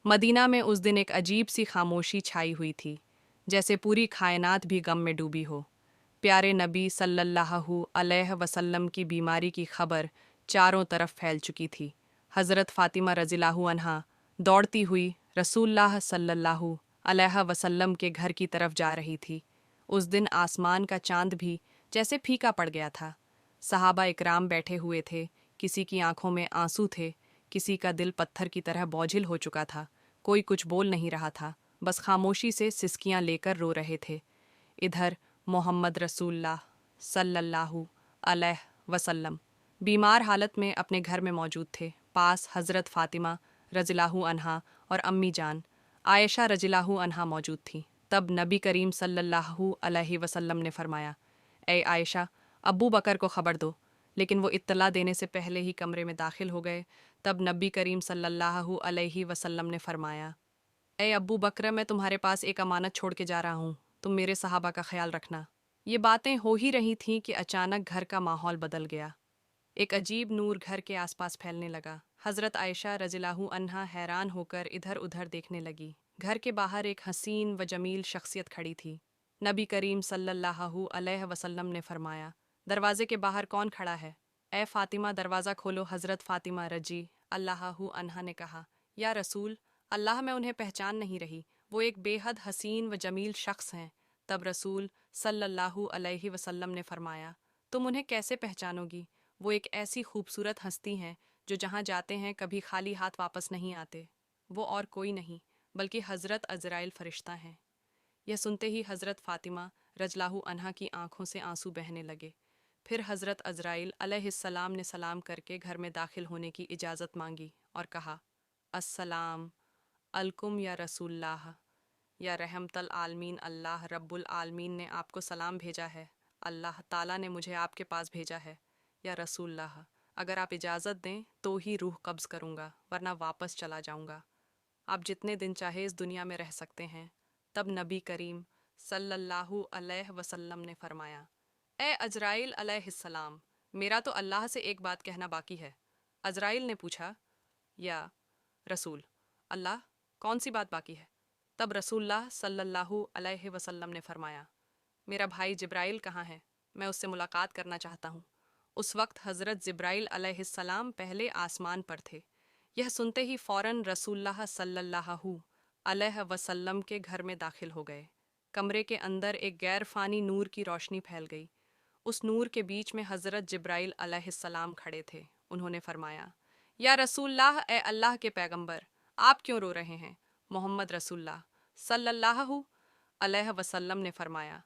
Medina में उस दिन एक अजीब सी खामोशी छाई हुई थी, जैसे पूरी कायनात भी गम में डूबी हो। प्यारे नबी सल्लल्लाहु अलैहि वसल्लम की बीमारी की खबर चारों तरफ फैल चुकी थी। हज़रत फ़ातिमा रज़ियल्लाहु अन्हा दौड़ती हुई रसूलुल्लाह सल्लल्लाहु अलैहि वसल्लम के घर की तरफ जा रही थी। उस दिन आसमान का चांद भी जैसे फीका पड़ गया था। सहाबा इकराम बैठे हुए थे, किसी की आंखों में आंसू थे, किसी का दिल पत्थर की तरह बोझिल हो चुका था। कोई कुछ बोल नहीं रहा था, बस खामोशी से सिसकियां लेकर रो रहे थे। इधर मोहम्मद रसूलुल्लाह सल्लल्लाहु अलैहि वसल्लम बीमार हालत में अपने घर में मौजूद थे। पास हज़रत फ़ातिमा रज़ियल्लाहु अन्हा और अम्मी जान आयशा रज़ियल्लाहु अन्हा मौजूद थीं। तब नबी करीम सल्लल्लाहु अलैहि वसल्लम ने फरमाया, ए आयशा, अब्बू बकर को ख़बर दो। लेकिन वो इत्तला देने से पहले ही कमरे में दाखिल हो गए। तब नबी करीम सल्लल्लाहु अलैहि वसल्लम ने फरमाया, ए अब्बू बकर, मैं तुम्हारे पास एक अमानत छोड़ के जा रहा हूँ, तुम मेरे सहाबा का ख्याल रखना। ये बातें हो ही रही थीं कि अचानक घर का माहौल बदल गया। एक अजीब नूर घर के आसपास फैलने लगा। हज़रत आयशा रज़ियल्लाहु अन्हा हैरान होकर इधर उधर देखने लगी। घर के बाहर एक हसीन व जमील शख्सियत खड़ी थी। नबी करीम सल्लल्लाहु अलैहि वसल्लम ने फरमाया, दरवाजे के बाहर कौन खड़ा है? ए फ़ातिमा, दरवाज़ा खोलो। हज़रत फ़ातिमा रजी अल्लाहु अन्हा ने कहा, या रसूल अल्लाह, मैं उन्हें पहचान नहीं रही, वो एक बेहद हसीन व जमील शख्स हैं। तब रसूल सल्लल्लाहु अलैहि वसल्लम ने फरमाया, तुम उन्हें कैसे पहचानोगी? वो एक ऐसी खूबसूरत हस्ती हैं जो जहाँ जाते हैं कभी खाली हाथ वापस नहीं आते। वो और कोई नहीं बल्कि हज़रत अज़राइल फ़रिश्ता हैं। यह सुनते ही हज़रत फ़ातिमा रज़ियल्लाहु अन्हा की आंखों से आंसू बहने लगे। फिर हज़रत अज़राइल अलैहिस्सलाम ने सलाम करके घर में दाखिल होने की इजाज़त मांगी और कहा, अस्सलाम अलकुम या रसूलल्लाह, या रहमतल आलमीन, अल्लाह रब्बुल आलमीन ने आपको सलाम भेजा है। अल्लाह ताला ने मुझे आपके पास भेजा है। या रसूलल्लाह, अगर आप इजाज़त दें तो ही रूह कब्ज़ करूँगा, वरना वापस चला जाऊँगा। आप जितने दिन चाहे इस दुनिया में रह सकते हैं। तब नबी करीम सल्लल्लाहु अलैहि वसल्लम ने फरमाया, ए अजराइल अलैहिस्सलाम, मेरा तो अल्लाह से एक बात कहना बाकी है। अजराइल ने पूछा, या रसूल अल्लाह, कौन सी बात बाकी है? तब रसूलुल्लाह सल्लल्लाहु अलैहि वसल्लम ने फरमाया, मेरा भाई जिब्राइल कहाँ है? मैं उससे मुलाकात करना चाहता हूँ। उस वक्त हज़रत जिब्राइल अलैहिस्सलाम पहले आसमान पर थे। यह सुनते ही फ़ौरन रसूलुल्लाह सल्लल्लाहु अलैहि वसल्लम के घर में दाखिल हो गए। कमरे के अंदर एक गैर फ़ानी नूर की रोशनी फैल गई। उस नूर के बीच में हज़रत जिब्राइल अलैहिस्सलाम खड़े थे। उन्होंने फरमाया, या रसूलल्लाह, ए अल्लाह के पैगंबर, आप क्यों रो रहे हैं? मोहम्मद रसूलुल्लाह सल्लल्लाहु अलैहि वसल्लम ने फरमाया,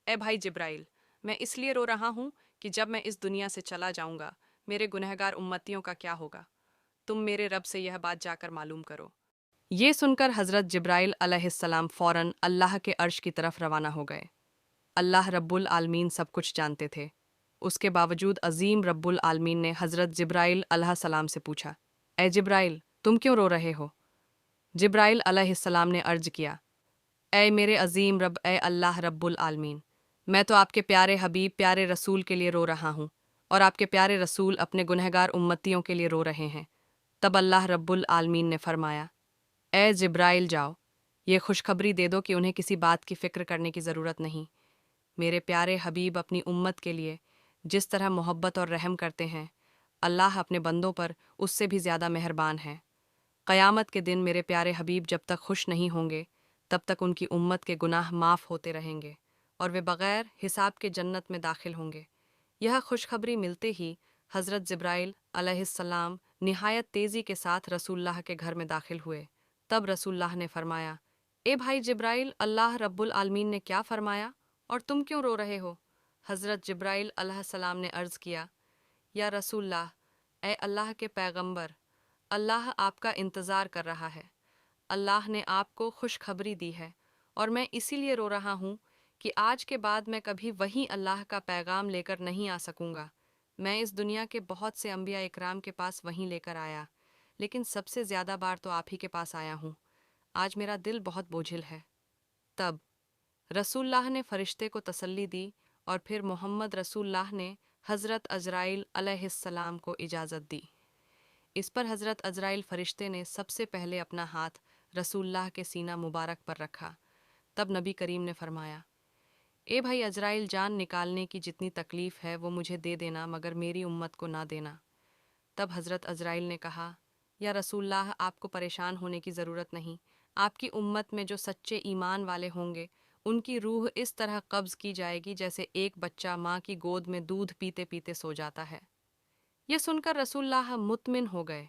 ए भाई जिब्राइल, मैं इसलिए रो रहा हूँ कि जब मैं इस दुनिया से चला जाऊँगा, मेरे गुनहगार उम्मतियों का क्या होगा? तुम मेरे रब से यह बात जाकर मालूम करो। ये सुनकर हज़रत जिब्राइल अलैहिस्सलाम फ़ौरन अल्लाह के अर्श की तरफ रवाना हो गए। अल्लाह रब्बुल आलमीन सब कुछ जानते थे। उसके बावजूद अज़ीम रब्बुल आलमीन ने हज़रत जिब्राइल अलैहिस्सलाम से पूछा, ए जिब्राइल, तुम क्यों रो रहे हो? जिब्राइल अलैहिस्सलाम ने अर्ज़ किया, ए मेरे अज़ीम रब, ए अल्लाह रब्बुल आलमीन, मैं तो आपके प्यारे हबीब प्यारे रसूल के लिए रो रहा हूँ, और आपके प्यारे रसूल अपने गुनहगार उम्मतियों के लिए रो रहे हैं। तब अल्लाह रब्बुल आलमीन ने फरमाया, ए जिब्राइल, जाओ, ये खुशखबरी दे दो कि उन्हें किसी बात की फ़िक्र करने की ज़रूरत नहीं। मेरे प्यारे हबीब अपनी उम्मत के लिए जिस तरह मोहब्बत और रहम करते हैं, अल्लाह अपने बंदों पर उससे भी ज़्यादा मेहरबान है। क़यामत के दिन मेरे प्यारे हबीब जब तक खुश नहीं होंगे, तब तक उनकी उम्मत के गुनाह माफ़ होते रहेंगे और वे बग़ैर हिसाब के जन्नत में दाखिल होंगे। यह खुशखबरी मिलते ही हज़रत जिब्राइल अलैहिस्सलाम निहायत तेज़ी के साथ रसूलुल्लाह के घर में दाखिल हुए। तब रसूलुल्लाह ने फरमाया, ए भाई जिब्राइल, अल्लाह रब्बुल आलमीन ने क्या फरमाया और तुम क्यों रो रहे हो? हज़रत जिब्राइल अलैहिस्सलाम ने अर्ज़ किया, या रसूलुल्लाह, ए अल्लाह के पैगंबर, अल्लाह आपका इंतज़ार कर रहा है। अल्लाह ने आपको खुशखबरी दी है और मैं इसीलिए रो रहा हूँ कि आज के बाद मैं कभी वही अल्लाह का पैगाम लेकर नहीं आ सकूँगा। मैं इस दुनिया के बहुत से अंबिया इकराम के पास वहीं लेकर आया, लेकिन सबसे ज़्यादा बार तो आप ही के पास आया हूँ। आज मेरा दिल बहुत बोझिल है। तब रसूलुल्लाह ने फ़रिश्ते को तसल्ली दी और फिर मोहम्मद रसूलुल्लाह ने हज़रत अज़राइल अलैहिस्सलाम को इजाज़त दी। इस पर हज़रत अज़राइल फ़रिश्ते ने सबसे पहले अपना हाथ रसूलुल्लाह के सीना मुबारक पर रखा। तब नबी करीम ने फरमाया, ए भाई अजराइल, जान निकालने की जितनी तकलीफ़ है वो मुझे दे देना, मगर मेरी उम्मत को ना देना। तब हज़रत अजराइल ने कहा, या रसूलुल्लाह, आपको परेशान होने की ज़रूरत नहीं। आपकी उम्मत में जो सच्चे ईमान वाले होंगे उनकी रूह इस तरह कब्ज़ की जाएगी जैसे एक बच्चा माँ की गोद में दूध पीते पीते सो जाता है। यह सुनकर रसूलुल्लाह मुतमिन हो गए।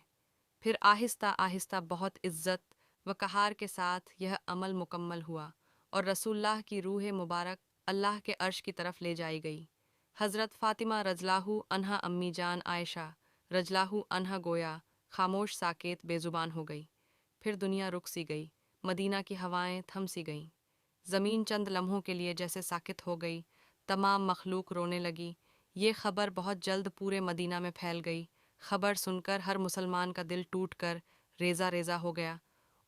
फिर आहिस्ता आहिस्ता बहुत इज्जत व कहार के साथ यह अमल मुकम्मल हुआ और रसूलुल्लाह की रूह मुबारक अल्लाह के अर्श की तरफ ले जाई गई। हज़रत फ़ातिमा रज़ियल्लाहु अन्हा, अम्मी जान आयशा रज़ियल्लाहु अन्हा गोया खामोश साकेत बेज़ुबान हो गई। फिर दुनिया रुक सी गई, मदीना की हवाएं थम सी गईं। ज़मीन चंद लम्हों के लिए जैसे साकित हो गई। तमाम मखलूक रोने लगी। ये खबर बहुत जल्द पूरे मदीना में फैल गई। खबर सुनकर हर मुसलमान का दिल टूट कर रेज़ा रेज़ा हो गया।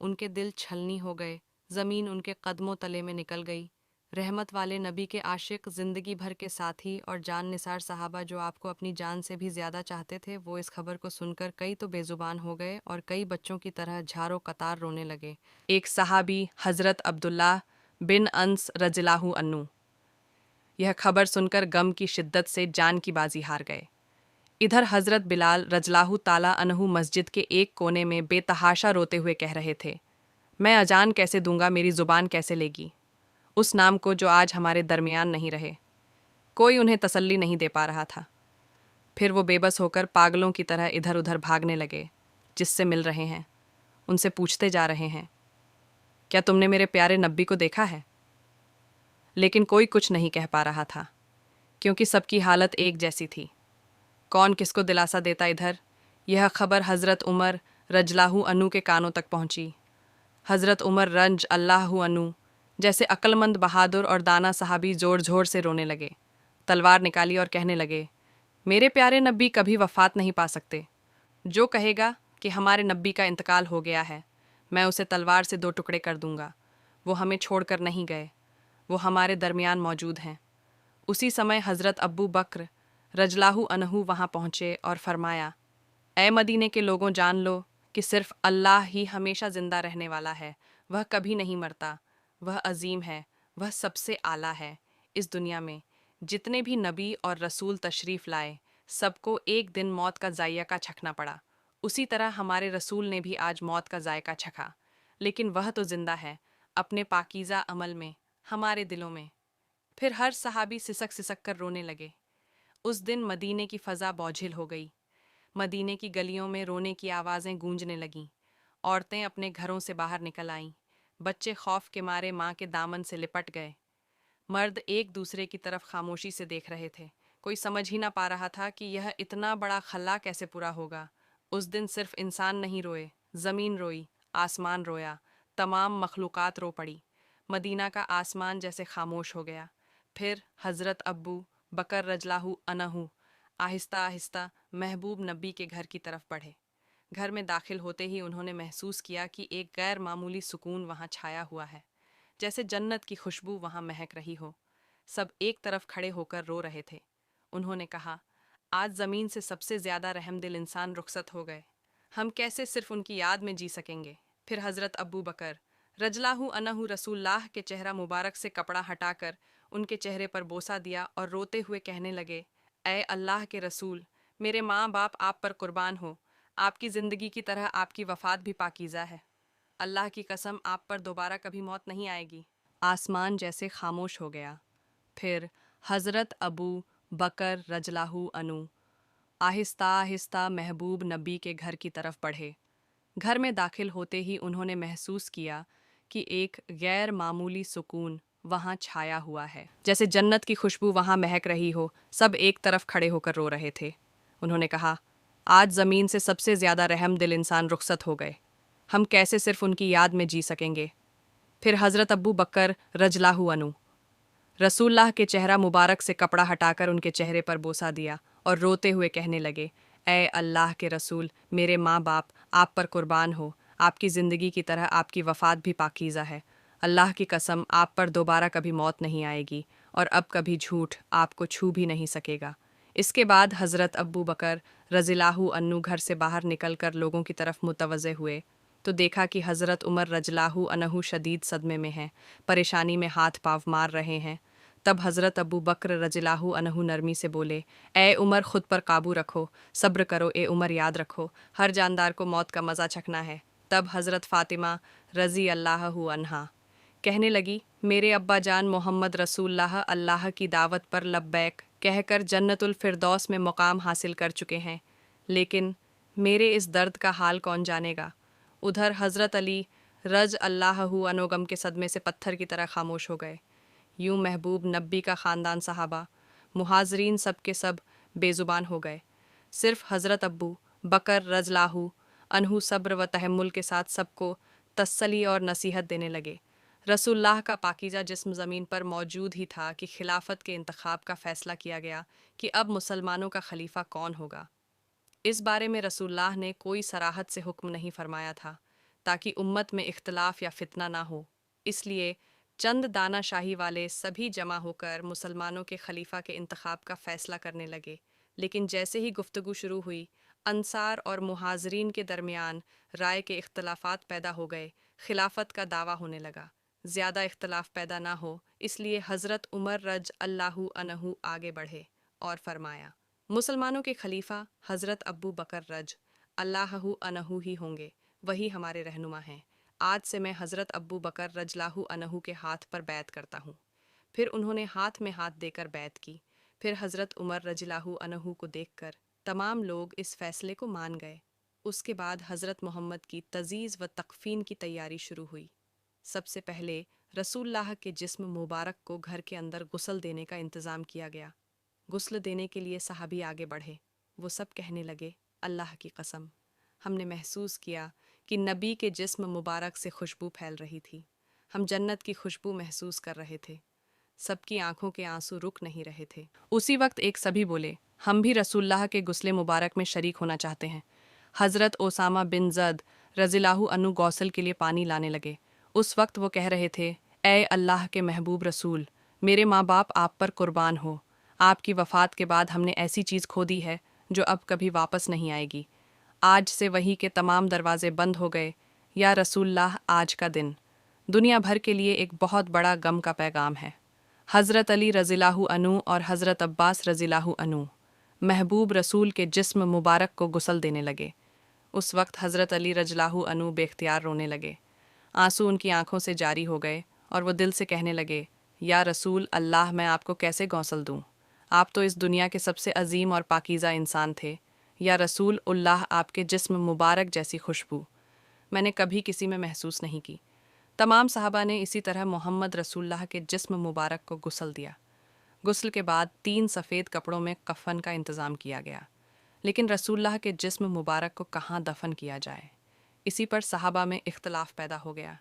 उनके दिल छलनी हो गए। ज़मीन उनके कदमों तले में निकल गई। रहमत वाले नबी के आशिक, ज़िंदगी भर के साथी और जान निसार सहाबा जो आपको अपनी जान से भी ज़्यादा चाहते थे, वो इस खबर को सुनकर कई तो बेज़ुबान हो गए और कई बच्चों की तरह झारो कतार रोने लगे। एक सहाबी हज़रत अब्दुल्लाह बिन अंस रज़ियल्लाहु अन्हु यह खबर सुनकर गम की शिद्दत से जान की बाजी हार गए। इधर हज़रत बिलाल रज़ियल्लाहु ताला अन्हु मस्जिद के एक कोने में बेतहाशा रोते हुए कह रहे थे, मैं अजान कैसे दूंगा, मेरी ज़ुबान कैसे लेगी उस नाम को जो आज हमारे दरमियान नहीं रहे। कोई उन्हें तसल्ली नहीं दे पा रहा था। फिर वो बेबस होकर पागलों की तरह इधर उधर भागने लगे। जिससे मिल रहे हैं उनसे पूछते जा रहे हैं, क्या तुमने मेरे प्यारे नब्बी को देखा है? लेकिन कोई कुछ नहीं कह पा रहा था, क्योंकि सबकी हालत एक जैसी थी। कौन किसको दिलासा देता। इधर यह खबर हज़रत उमर रज़ियल्लाहु अन्हु के कानों तक पहुंची। हज़रत उमर रंज अल्लाहु अन्हु जैसे अक्लमंद, बहादुर और दाना सहाबी ज़ोर ज़ोर से रोने लगे। तलवार निकाली और कहने लगे, मेरे प्यारे नब्बी कभी वफ़ात नहीं पा सकते। जो कहेगा कि हमारे नब्बी का इंतकाल हो गया है, मैं उसे तलवार से 2 टुकड़े कर दूंगा। वो हमें छोड़कर नहीं गए, वो हमारे दरमियान मौजूद हैं। उसी समय हज़रत अब्बू बकर रज़ियल्लाहु अन्हु वहाँ पहुँचे और फरमाया, ऐ मदीने के लोगों, जान लो कि सिर्फ़ अल्लाह ही हमेशा ज़िंदा रहने वाला है। वह कभी नहीं मरता। वह अजीम है, वह सबसे आला है। इस दुनिया में जितने भी नबी और रसूल तशरीफ़ लाए, सबको एक दिन मौत का जायका चखना पड़ा। उसी तरह हमारे रसूल ने भी आज मौत का जायका चखा, लेकिन वह तो ज़िंदा है, अपने पाकीज़ा अमल में, हमारे दिलों में। फिर हर सहाबी सिसक सिसक कर रोने लगे। उस दिन मदीने की फ़ज़ा बोझिल हो गई। मदीने की गलियों में रोने की आवाज़ें गूंजने लगीं। औरतें अपने घरों से बाहर निकल आईं। बच्चे खौफ के मारे माँ के दामन से लिपट गए। मर्द एक दूसरे की तरफ खामोशी से देख रहे थे। कोई समझ ही ना पा रहा था कि यह इतना बड़ा खला कैसे पूरा होगा। उस दिन सिर्फ इंसान नहीं रोए, ज़मीन रोई, आसमान रोया, तमाम मखलूक़ात रो पड़ी। मदीना का आसमान जैसे खामोश हो गया। फिर हज़रत अब्बू बकर रज़ियल्लाहु अन्हु आहिस्ता आहिस्ता महबूब नबी के घर की तरफ बढ़े। घर में दाखिल होते ही उन्होंने महसूस किया कि एक गैर मामूली सुकून वहाँ छाया हुआ है, जैसे जन्नत की खुशबू वहाँ महक रही हो। सब एक तरफ खड़े होकर रो रहे थे। उन्होंने कहा, आज ज़मीन से सबसे ज़्यादा रहमदिल इंसान रुखसत हो गए। हम कैसे सिर्फ उनकी याद में जी सकेंगे। फिर हज़रत अब्बू बकर रज़ियल्लाहु अन्हु रसूलुल्लाह के चेहरा मुबारक से कपड़ा हटाकर उनके चेहरे पर बोसा दिया और रोते हुए कहने लगे, ऐ अल्लाह के रसूल, मेरे माँ बाप आप पर कुर्बान हो। आपकी ज़िंदगी की तरह आपकी वफ़ात भी पाकीज़ा है। अल्लाह की कसम, आप पर दोबारा कभी मौत नहीं आएगी। आसमान जैसे खामोश हो गया। फिर हज़रत अबू बकर रज़ियल्लाहु अन्हु आहिस्ता आहिस्ता महबूब नबी के घर की तरफ बढ़े। घर में दाखिल होते ही उन्होंने महसूस किया कि एक गैर मामूली सुकून वहाँ छाया हुआ है, जैसे जन्नत की खुशबू वहाँ महक रही हो। सब एक तरफ खड़े होकर रो रहे थे। उन्होंने कहा, आज ज़मीन से सबसे ज़्यादा रहम दिल इंसान रुखसत हो गए। हम कैसे सिर्फ उनकी याद में जी सकेंगे। फिर हज़रत अब्बू बकर रज़ियल्लाहु अन्हु रसूलुल्लाह के चेहरा मुबारक से कपड़ा हटाकर उनके चेहरे पर बोसा दिया और रोते हुए कहने लगे, ऐ अल्लाह के रसूल, मेरे माँ बाप आप पर कुर्बान हो। आपकी ज़िंदगी की तरह आपकी वफ़ात भी पाकीज़ा है। अल्लाह की कसम, आप पर दोबारा कभी मौत नहीं आएगी और अब कभी झूठ आपको छू भी नहीं सकेगा। इसके बाद हज़रत अब्बू बकर रज़ियल्लाहु अन्हु घर से बाहर निकलकर लोगों की तरफ मुतवज्जे हुए तो देखा कि हज़रत उमर रजलाहु अनहु शदीद सदमे में हैं, परेशानी में हाथ पाँव मार रहे हैं। तब हज़रत अबू बकर रजलाहु अनहु नरमी से बोले, ए उमर, खुद पर काबू रखो, सब्र करो। ए उमर, याद रखो, हर जानदार को मौत का मज़ा चखना है। तब हज़रत फ़ातिमा रज़ी अल्लाहु अन्हा कहने लगी, मेरे अब्बा जान मोहम्मद रसूलुल्लाह अल्लाह की दावत पर लब्बैक कहकर जन्नतुल फिरदौस में मुकाम हासिल कर चुके हैं, लेकिन मेरे इस दर्द का हाल कौन जानेगा। उधर हज़रत अली रज अल्लाहु अनोगम के सदमे से पत्थर की तरह खामोश हो गए। यूं महबूब नब्बी का ख़ानदान, सहाबा, मुहाजरीन सब के सब बेज़ुबान हो गए। सिर्फ हज़रत अब्बू बकर रज़लाहु अनहु सब्र व तहम्मुल के साथ सबको तसल्ली और नसीहत देने लगे। रसूलुल्लाह का पाकीज़ा जिस्म ज़मीन पर मौजूद ही था कि खिलाफत के इंतखाब का फ़ैसला किया गया कि अब मुसलमानों का खलीफा कौन होगा। इस बारे में रसूलुल्लाह ने कोई सराहत से हुक्म नहीं फरमाया था, ताकि उम्मत में इख्तलाफ या फितना ना हो। इसलिए चंद दानाशाही वाले सभी जमा होकर मुसलमानों के खलीफा के इंतखाब का फ़ैसला करने लगे। लेकिन जैसे ही गुफ्तगू शुरू हुई, अंसार और मुहाजरीन के दरमियान राय के इख्तलाफात पैदा हो गए। खिलाफत का दावा होने लगा। ज़्यादा इख्तलाफ पैदा ना हो, इसलिए हज़रत उमर रज अल्लाहु अनहु आगे बढ़े और फरमाया, मुसलमानों के खलीफा हज़रत अब्बू बकर रज अल्लाहु अनहु ही होंगे, वही हमारे रहनुमा हैं। आज से मैं हज़रत अब्बू बकर रजलाहु अनहु के हाथ पर बैत करता हूँ। फिर उन्होंने हाथ में हाथ देकर बैत की। फिर हज़रत उमर रजलाहु अनहु को देखकर तमाम लोग इस फ़ैसले को मान गए। उसके बाद हज़रत मोहम्मद की तज़ीज़ व तकफ़ीन की तैयारी शुरू हुई। सबसे पहले रसूलुल्लाह के जिस्म मुबारक को घर के अंदर गुस्ल देने का इंतज़ाम किया गया। गुस्ल देने के लिए सहाबी आगे बढ़े। वो सब कहने लगे, अल्लाह की कसम, हमने महसूस किया कि नबी के जिस्म मुबारक से खुशबू फैल रही थी। हम जन्नत की खुशबू महसूस कर रहे थे। सबकी आंखों के आंसू रुक नहीं रहे थे। उसी वक्त एक सभी बोले, हम भी रसूलुल्लाह के गुस्ले मुबारक में शरीक होना चाहते हैं। हज़रत ओसामा बिन ज़द रज़ियल्लाहु अन्हु गौसल के लिए पानी लाने लगे। उस वक्त वो कह रहे थे, ए अल्लाह के महबूब रसूल, मेरे माँ बाप आप पर कुर्बान हो। आपकी वफ़ात के बाद हमने ऐसी चीज़ खो दी है जो अब कभी वापस नहीं आएगी। आज से वही के तमाम दरवाज़े बंद हो गए। या रसूलुल्लाह, आज का दिन दुनिया भर के लिए एक बहुत बड़ा गम का पैगाम है। हज़रत अली रज़ियल्लाहु अन्हु और हज़रत अब्बास रज़ियल्लाहु अन्हु महबूब रसूल के जिस्म मुबारक को गुस्ल देने लगे। उस वक्त हज़रत अली रज़ियल्लाहु अन्हु बेख्तियार रोने लगे। आंसू उनकी आंखों से जारी हो गए और वो दिल से कहने लगे, या रसूल अल्लाह, मैं आपको कैसे गौसल दूँ? आप तो इस दुनिया के सबसे अजीम और पाकीज़ा इंसान थे। या रसूल उल्लाह, आपके जिस्म मुबारक जैसी खुशबू मैंने कभी किसी में महसूस नहीं की। तमाम सहाबा ने इसी तरह मोहम्मद रसूलुल्लाह के जिस्म मुबारक को गुस्ल दिया। गुस्ल के बाद 3 सफ़ेद कपड़ों में कफ़न का इंतज़ाम किया गया। लेकिन रसूलुल्लाह के जिस्म मुबारक को कहाँ दफन किया जाए, इसी पर सहाबा में इख्तलाफ पैदा हो गया।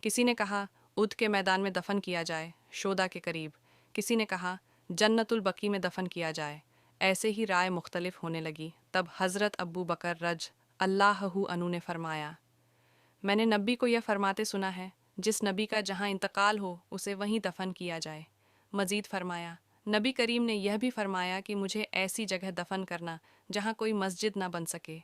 किसी ने कहा उद के मैदान में दफन किया जाए, शोदा के करीब। किसी ने कहा जन्नतुल बकी में दफन किया जाए। ऐसे ही राय मुख्तलिफ होने लगी। तब हज़रत अब्बू बकर रज अल्लाहु अन्हु ने फरमाया, मैंने नबी को यह फरमाते सुना है, जिस नबी का जहाँ इंतकाल हो उसे वहीं दफन किया जाए। मज़ीद फरमाया, नबी करीम ने यह भी फरमाया कि मुझे ऐसी जगह दफन करना जहाँ कोई मस्जिद ना बन सके।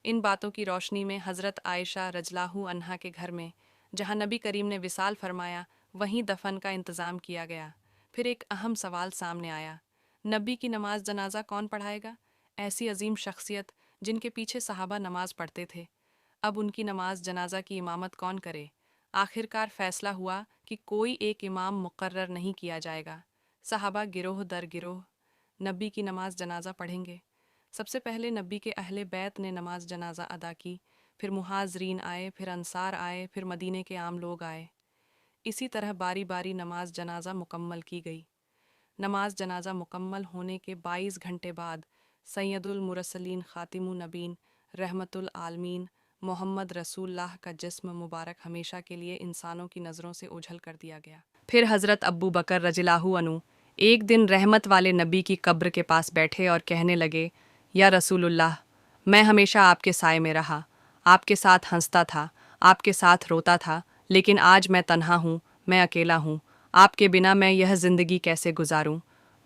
इन बातों की रोशनी में हज़रत आयशा रज़ियल्लाहु अन्हा के घर में, जहाँ नबी करीम ने विसाल फरमाया, वहीं दफन का इंतज़ाम किया गया। फिर एक अहम सवाल सामने आया, नबी की नमाज जनाजा कौन पढ़ाएगा? ऐसी अजीम शख्सियत जिनके पीछे सहाबा नमाज पढ़ते थे, अब उनकी नमाज जनाजा की इमामत कौन करे? आखिरकार फ़ैसला हुआ कि कोई एक इमाम मुकर्रर नहीं किया जाएगा। सहाबा गिरोह दर गिरोह नबी की नमाज जनाजा पढ़ेंगे। सबसे पहले नबी के अहले बैत ने नमाज जनाजा अदा की। फिर मुहाजरीन आए, फिर अंसार आए, फिर मदीने के आम लोग आए। इसी तरह बारी बारी नमाज जनाजा मुकम्मल की गई। नमाज जनाजा मुकम्मल होने के 22 घंटे बाद सैयदुल मुरसलीन ख़ातिमुन नबीन रहमतुल आलमीन मोहम्मद रसूलुल्लाह का जिस्म मुबारक हमेशा के लिए इंसानों की नज़रों से ओझल कर दिया गया। फिर हज़रत अब्बू बकर रज़ियल्लाहु अन्हु एक दिन रहमत वाले नबी की कब्र के पास बैठे और कहने लगे, या रसूलुल्लाह, मैं हमेशा आपके साए में रहा, आपके साथ हंसता था, आपके साथ रोता था, लेकिन आज मैं तन्हा हूँ, मैं अकेला हूँ। आपके बिना मैं यह ज़िंदगी कैसे गुजारूँ?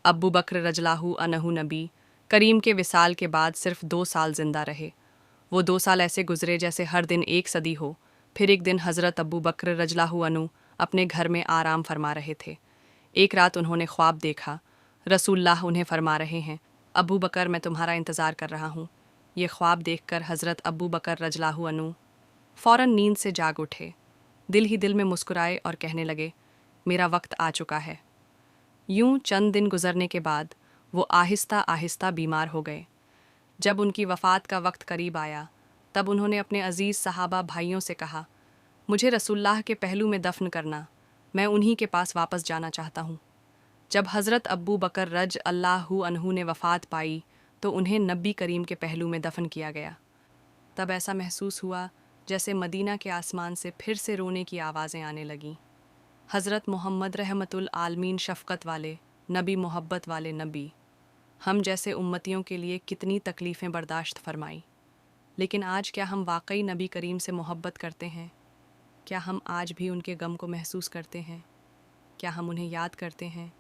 अब्बू बकर रज़ियल्लाहु अन्हु नबी करीम के विसाल के बाद सिर्फ 2 साल ज़िंदा रहे। वो 2 साल ऐसे गुजरे जैसे हर दिन एक सदी हो। फिर एक दिन हज़रत अब्बू बकर रज़ियल्लाहु अन्हु अपने घर में आराम फरमा रहे थे। एक रात उन्होंने ख्वाब देखा। रसूलुल्लाह उन्हें फरमा रहे हैं, अबू बकर मैं तुम्हारा इंतज़ार कर रहा हूँ। ये ख्वाब देखकर हज़रत अब्बू बकर रज़ियल्लाहु अन्हु फ़ौरन नींद से जाग उठे। दिल ही दिल में मुस्कुराए और कहने लगे, मेरा वक्त आ चुका है। यूं चंद दिन गुजरने के बाद वो आहिस्ता आहिस्ता बीमार हो गए। जब उनकी वफ़ात का वक्त करीब आया, तब उन्होंने अपने अजीज़ सहाबा भाइयों से कहा, मुझे रसूलुल्लाह के पहलू में दफन करना, मैं उन्हीं के पास वापस जाना चाहता हूँ। जब हज़रत अब्बू बकर रज़ियल्लाहु अन्हु ने वफ़ात पाई तो उन्हें नबी करीम के पहलू में दफन किया गया। तब ऐसा महसूस हुआ जैसे मदीना के आसमान से फिर से रोने की आवाज़ें आने लगीं। हज़रत मोहम्मद रहमतुल आलमीन शफ़क़त वाले नबी, मोहब्बत वाले नबी, हम जैसे उम्मतियों के लिए कितनी तकलीफ़ें बर्दाश्त फरमाई। लेकिन आज क्या हम वाकई नबी करीम से मोहब्बत करते हैं? क्या हम आज भी उनके गम को महसूस करते हैं? क्या हम उन्हें याद करते हैं?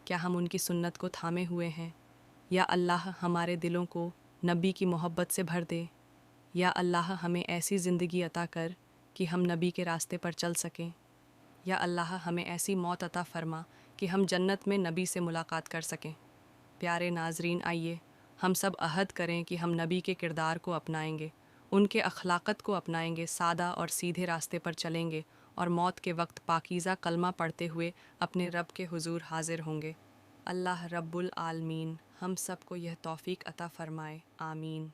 क्या हम उनकी सुन्नत को थामे हुए हैं? या अल्लाह हमारे दिलों को नबी की मोहब्बत से भर दे। या अल्लाह हमें ऐसी ज़िंदगी अता कर कि हम नबी के रास्ते पर चल सकें। या अल्लाह हमें ऐसी मौत अता फ़रमा कि हम जन्नत में नबी से मुलाकात कर सकें। प्यारे नाजरीन, आइए हम सब अहद करें कि हम नबी के किरदार को अपनाएंगे, उनके अखलाक़त को अपनाएंगे, सादा और सीधे रास्ते पर चलेंगे और मौत के वक्त पाकीज़ा कलमा पढ़ते हुए अपने रब के हुजूर हाजिर होंगे। अल्लाह रब्बुल आलमीन हम सब को यह तौफ़ीक अता फ़रमाए। आमीन।